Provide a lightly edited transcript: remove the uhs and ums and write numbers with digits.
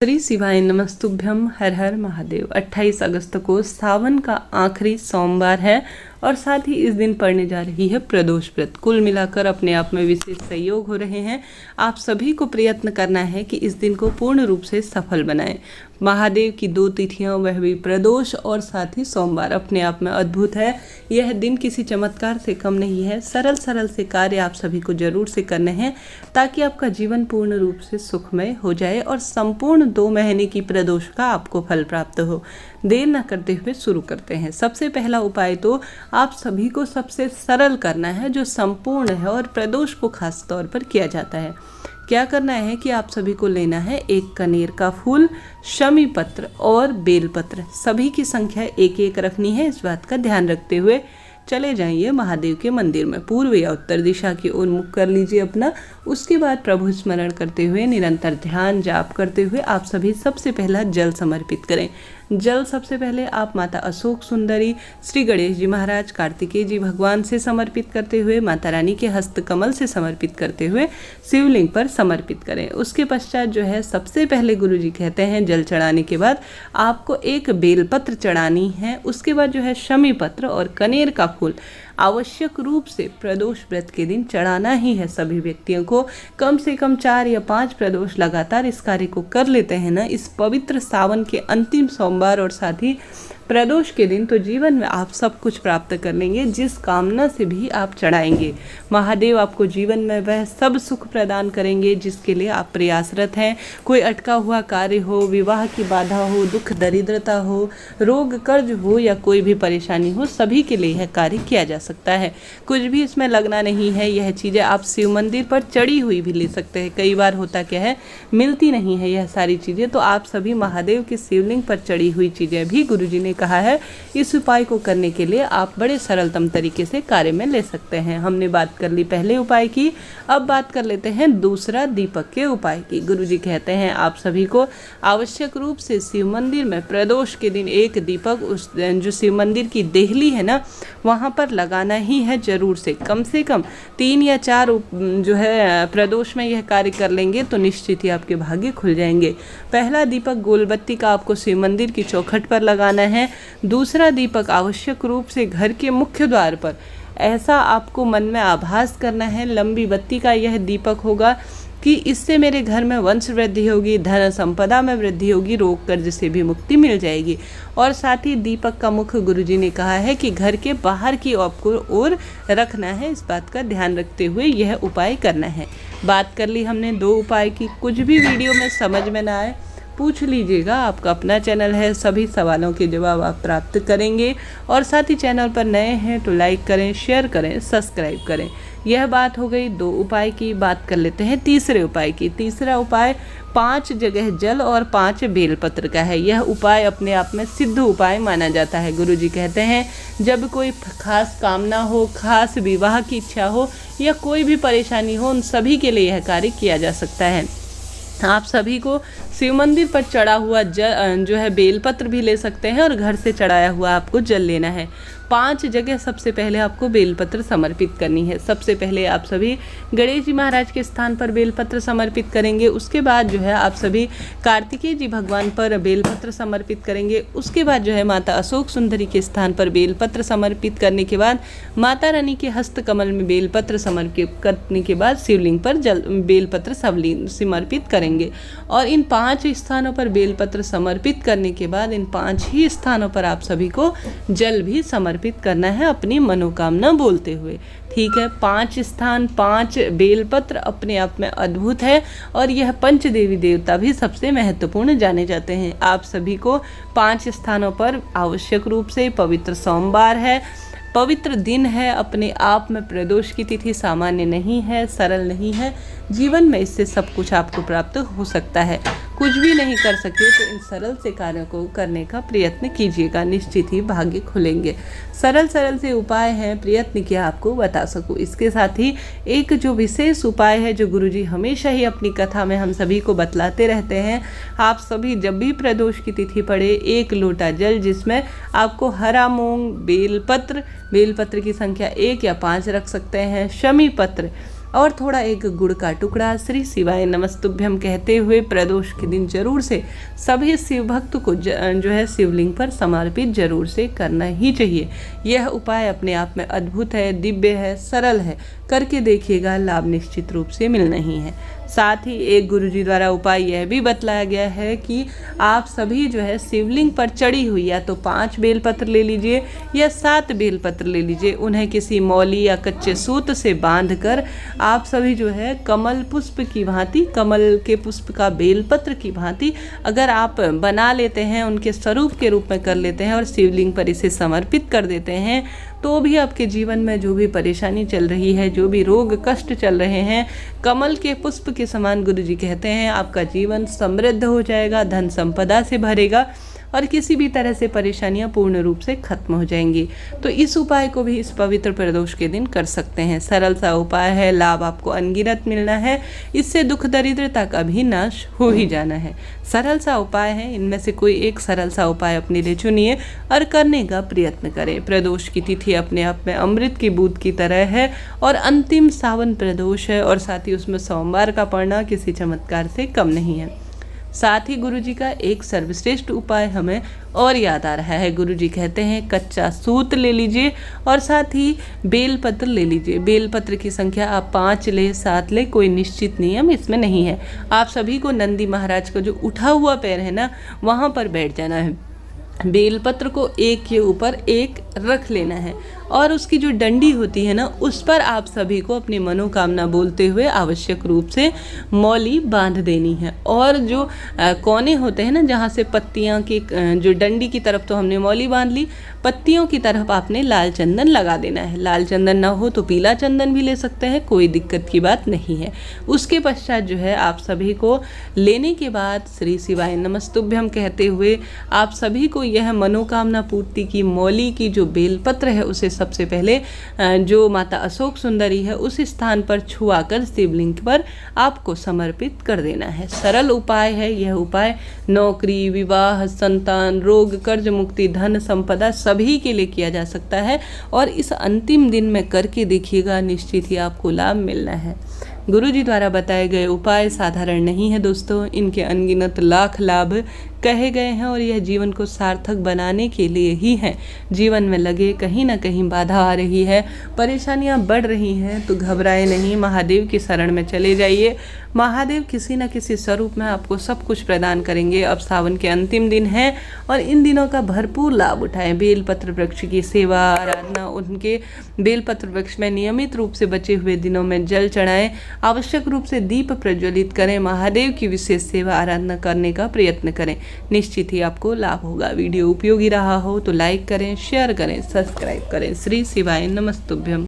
श्री शिवाय नमस्तुभ्यम। हर हर महादेव। 28 अगस्त को सावन का आखिरी सोमवार है और साथ ही इस दिन पड़ने जा रही है प्रदोष व्रत। कुल मिलाकर अपने आप में विशेष सहयोग हो रहे हैं। आप सभी को प्रयत्न करना है कि इस दिन को पूर्ण रूप से सफल बनाएं। महादेव की 2 तिथियां, वह भी प्रदोष और साथ ही सोमवार, अपने आप में अद्भुत है। यह दिन किसी चमत्कार से कम नहीं है। सरल सरल से कार्य आप सभी को जरूर से करने हैं ताकि आपका जीवन पूर्ण रूप से सुखमय हो जाए और संपूर्ण 2 महीने की प्रदोष का आपको फल प्राप्त हो। देर न करते हुए शुरू करते हैं। सबसे पहला उपाय तो आप सभी को सबसे सरल करना है, जो संपूर्ण है और प्रदोष को खास तौर पर किया जाता है। क्या करना है कि आप सभी को लेना है 1 कनेर का फूल, शमी पत्र और बेलपत्र। सभी की संख्या 1-1 रखनी है। इस बात का ध्यान रखते हुए चले जाइए महादेव के मंदिर में। पूर्व या उत्तर दिशा की ओर मुख कर लीजिए अपना। उसके बाद प्रभु स्मरण करते हुए, निरंतर ध्यान जाप करते हुए आप सभी सबसे पहला जल समर्पित करें। जल सबसे पहले आप माता अशोक सुंदरी, श्री गणेश जी महाराज, कार्तिकेय जी भगवान से समर्पित करते हुए, माता रानी के हस्त कमल से समर्पित करते हुए शिवलिंग पर समर्पित करें। उसके पश्चात जो है सबसे पहले गुरु जी कहते हैं जल चढ़ाने के बाद आपको 1 बेलपत्र चढ़ानी है। उसके बाद जो है शमी पत्र और कनेर का फूल आवश्यक रूप से प्रदोष व्रत के दिन चढ़ाना ही है। सभी व्यक्तियों को कम से कम 4 या 5 प्रदोष लगातार इस कार्य को कर लेते हैं ना, इस पवित्र सावन के अंतिम सोमवार और साथ ही प्रदोष के दिन, तो जीवन में आप सब कुछ प्राप्त कर लेंगे जिस कामना से भी आप चढ़ाएंगे। महादेव आपको जीवन में वह सब सुख प्रदान करेंगे जिसके लिए आप प्रयासरत हैं। कोई अटका हुआ कार्य हो, विवाह की बाधा हो, दुख दरिद्रता हो, रोग कर्ज हो या कोई भी परेशानी हो, सभी के लिए यह कार्य किया जा सकता है। कुछ भी इसमें लगना नहीं है। यह चीज़ें आप शिव मंदिर पर चढ़ी हुई भी ले सकते हैं। कई बार होता क्या है, मिलती नहीं है यह सारी चीज़ें, तो आप सभी महादेव के शिवलिंग पर चढ़ी हुई चीज़ें भी गुरु जी ने कहा है इस उपाय को करने के लिए आप बड़े सरलतम तरीके से कार्य में ले सकते हैं। हमने बात कर ली पहले उपाय की, अब बात कर लेते हैं दूसरा दीपक के उपाय की। गुरुजी कहते हैं आप सभी को आवश्यक रूप से शिव मंदिर में प्रदोष के दिन 1 दीपक उस जो शिव मंदिर की देहली है ना, वहाँ पर लगाना ही है जरूर से। कम 3 या 4 जो है प्रदोष में यह कार्य कर लेंगे तो निश्चित ही आपके भाग्य खुल जाएंगे। पहला दीपक गोलबत्ती का आपको शिव मंदिर की चौखट पर लगाना है। दूसरा दीपक आवश्यक रूप से घर के मुख्य द्वार पर, ऐसा आपको मन में आभास करना है। लंबी बत्ती का यह दीपक होगा कि इससे मेरे घर में वंश वृद्धि होगी, धन संपदा में वृद्धि होगी, रोग कर्ज से भी मुक्ति मिल जाएगी। और साथ ही दीपक का मुख गुरुजी ने कहा है कि घर के बाहर की ओर रखना है। इस बात का ध्यान रखते हुए यह उपाय करना है। बात कर ली हमने 2 उपाय की। कुछ भी वीडियो में समझ में ना आए पूछ लीजिएगा, आपका अपना चैनल है, सभी सवालों के जवाब आप प्राप्त करेंगे। और साथ ही चैनल पर नए हैं तो लाइक करें, शेयर करें, सब्सक्राइब करें। यह बात हो गई 2 उपाय की। बात कर लेते हैं तीसरे उपाय की। तीसरा उपाय 5 जगह जल और 5 बेलपत्र का है। यह उपाय अपने आप में सिद्ध उपाय माना जाता है। गुरुजी कहते हैं जब कोई खास कामना हो, खास विवाह की इच्छा हो या कोई भी परेशानी हो, उन सभी के लिए यह कार्य किया जा सकता है। आप सभी को शिव मंदिर पर चढ़ा हुआ जो है बेलपत्र भी ले सकते हैं और घर से चढ़ाया हुआ आपको जल लेना है। 5 जगह सबसे पहले आपको बेलपत्र समर्पित करनी है। सबसे पहले आप सभी गणेश जी महाराज के स्थान पर बेलपत्र समर्पित करेंगे। उसके बाद जो है आप सभी कार्तिकेय जी भगवान पर बेलपत्र समर्पित करेंगे। उसके बाद जो है माता अशोक सुंदरी के स्थान पर बेलपत्र समर्पित करने के बाद माता रानी के हस्त कमल में बेलपत्र समर्पित करने के बाद शिवलिंग पर बेलपत्र समर्पित करेंगे। और इन 5 स्थानों पर बेलपत्र समर्पित करने के बाद इन 5 ही स्थानों पर आप सभी को जल भी समर्पित करना है अपनी मनोकामना बोलते हुए। ठीक है, 5 स्थान 5 बेलपत्र अपने आप में अद्भुत है और यह पंच देवी देवता भी सबसे महत्वपूर्ण जाने जाते हैं। आप सभी को 5 स्थानों पर आवश्यक रूप से, पवित्र सोमवार है, पवित्र दिन है, अपने आप में प्रदोष की तिथि सामान्य नहीं है, सरल नहीं है। जीवन में इससे सब कुछ आपको प्राप्त हो सकता है। कुछ भी नहीं कर सके तो इन सरल से कार्यों को करने का प्रयत्न कीजिएगा, निश्चित ही भाग्य खुलेंगे। सरल से उपाय हैं, प्रयत्न किया आपको बता सकूं। इसके साथ ही एक जो विशेष उपाय है जो गुरुजी हमेशा ही अपनी कथा में हम सभी को बतलाते रहते हैं। आप सभी जब भी प्रदोष की तिथि पड़े 1 लोटा जल, जिसमें आपको हरा मूंग, बेलपत्र की संख्या 1 या 5 रख सकते हैं, शमी पत्र और थोड़ा एक गुड़ का टुकड़ा श्री शिवाय नमस्तुभ्यम कहते हुए प्रदोष के दिन जरूर से सभी शिव भक्त को जो है शिवलिंग पर समर्पित जरूर से करना ही चाहिए। यह उपाय अपने आप में अद्भुत है, दिव्य है, सरल है, करके देखिएगा, लाभ निश्चित रूप से मिलना ही है। साथ ही एक गुरुजी द्वारा उपाय यह भी बतलाया गया है कि आप सभी जो है शिवलिंग पर चढ़ी हुई या तो 5 बेलपत्र ले लीजिए या 7 बेलपत्र ले लीजिए, उन्हें किसी मौली या कच्चे सूत से बांधकर आप सभी जो है कमल पुष्प की भांति, कमल के पुष्प का बेलपत्र की भांति अगर आप बना लेते हैं, उनके स्वरूप के रूप में कर लेते हैं और शिवलिंग पर इसे समर्पित कर देते हैं, तो भी आपके जीवन में जो भी परेशानी चल रही है, जो भी रोग कष्ट चल रहे हैं, कमल के पुष्प के समान गुरुजी कहते हैं आपका जीवन समृद्ध हो जाएगा, धन संपदा से भरेगा और किसी भी तरह से परेशानियां पूर्ण रूप से खत्म हो जाएंगी। तो इस उपाय को भी इस पवित्र प्रदोष के दिन कर सकते हैं। सरल सा उपाय है, लाभ आपको अनगिनत मिलना है, इससे दुख दरिद्रता का भी नाश हो ही जाना है। सरल सा उपाय है, इनमें से कोई एक सरल सा उपाय अपने लिए चुनिए और करने का प्रयत्न करें। प्रदोष की तिथि अपने आप में अमृत की बूंद की तरह है और अंतिम सावन प्रदोष है और साथ ही उसमें सोमवार का पड़ना किसी चमत्कार से कम नहीं है। साथ ही गुरुजी का एक सर्वश्रेष्ठ उपाय हमें और याद आ रहा है। गुरुजी कहते हैं कच्चा सूत ले लीजिए और साथ ही बेलपत्र ले लीजिए। बेलपत्र की संख्या आप 5 ले, 7 ले, कोई निश्चित नियम इसमें नहीं है। आप सभी को नंदी महाराज का जो उठा हुआ पैर है ना, वहाँ पर बैठ जाना है। बेलपत्र को एक के ऊपर एक रख लेना है और उसकी जो डंडी होती है ना, उस पर आप सभी को अपनी मनोकामना बोलते हुए आवश्यक रूप से मौली बांध देनी है। और जो कोने होते हैं ना, जहाँ से पत्तियाँ की जो डंडी की तरफ तो हमने मौली बांध ली, पत्तियों की तरफ आपने लाल चंदन लगा देना है। लाल चंदन ना हो तो पीला चंदन भी ले सकते हैं, कोई दिक्कत की बात नहीं है। उसके पश्चात जो है आप सभी को लेने के बाद श्री शिवाय नमस्तुभ्यम कहते हुए आप सभी को यह मनोकामना पूर्ति की मौली की जो बेलपत्र है उसे सबसे पहले जो माता अशोक सुंदरी है उस स्थान पर छुआकर शिवलिंग पर आपको समर्पित कर देना है। सरल उपाय है यह उपाय। नौकरी, विवाह, संतान, रोग, कर्ज मुक्ति, धन संपदा सभी के लिए किया जा सकता है और इस अंतिम दिन में करके देखिएगा, निश्चित ही आपको लाभ मिलना है। गुरुजी द्वारा बताए गए उपाय साधारण नहीं है दोस्तों, इनके अनगिनत लाख लाभ कहे गए हैं और यह जीवन को सार्थक बनाने के लिए ही है। जीवन में लगे कहीं ना कहीं बाधा आ रही है, परेशानियां बढ़ रही हैं, तो घबराए नहीं, महादेव की शरण में चले जाइए। महादेव किसी न किसी स्वरूप में आपको सब कुछ प्रदान करेंगे। अब सावन के अंतिम दिन है और इन दिनों का भरपूर लाभ उठाएं। बेलपत्र वृक्ष की सेवा आराधना, उनके बेलपत्र वृक्ष में नियमित रूप से बचे हुए दिनों में जल चढ़ाएं, आवश्यक रूप से दीप प्रज्वलित करें, महादेव की विशेष सेवा आराधना करने का प्रयत्न करें, निश्चित ही आपको लाभ होगा। वीडियो उपयोगी रहा हो तो लाइक करें, शेयर करें, सब्सक्राइब करें। श्री शिवाय नमस्तुभ्यम।